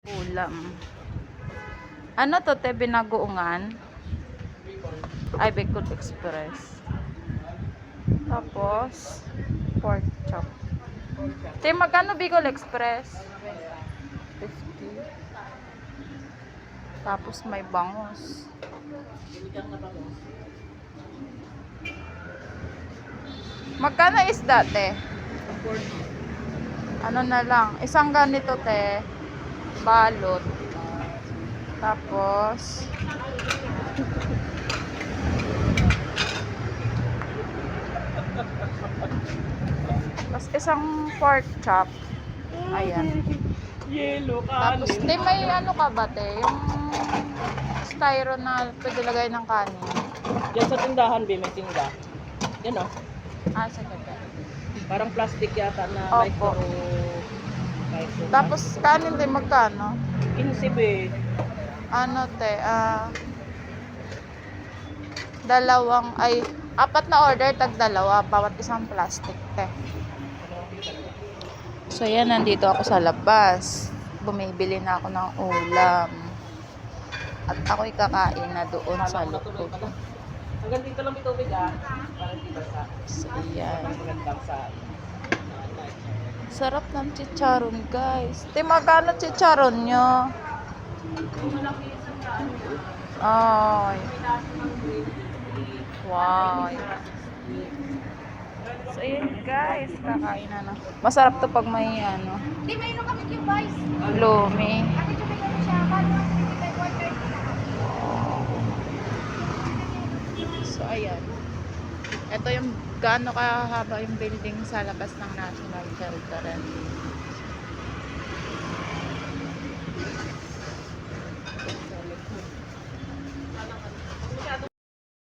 Ulam. Ano to, te? Binagoongan? Ay, Bicol Express. Tapos, pork chop. Te, magkano Bicol Express? 50. Tapos may bangus. Magkano isda, te? Ano na lang? Isang ganito, te. Balot. Tapos isang pork chop. Ayan. Yelo ka. Tapos te, may ano ka ba, te? Yung styro na pwede lagay ng kanin. Yan sa tindahan, may tinda. Yan o. Ah, sige, te. Parang plastic yata na Opo. micro. Tapos kanin din magkano? 15 be. Ano, te? Apat na order, tag dalawa. Bawat isang plastic, te. So, yan, nandito ako sa labas. Bumibili na ako ng ulam. At ako'y kakain na doon sa loob. Hanggang dito lang may tubig ah. Parang di basa. So, yan. Magandang sa Sarap ng chicharon, guys. Te, magkano chicharon nyo? Ay. Wow. So, yun, guys. Kakain na. Masarap to pag may, ano, Di may inom kami yung boys. lumi. Kasi tumigil mo siya. Paano nga tumigil tayo order nila? So, ayan. Ito yung gaano kahaba yung building sa labas ng National Shelter.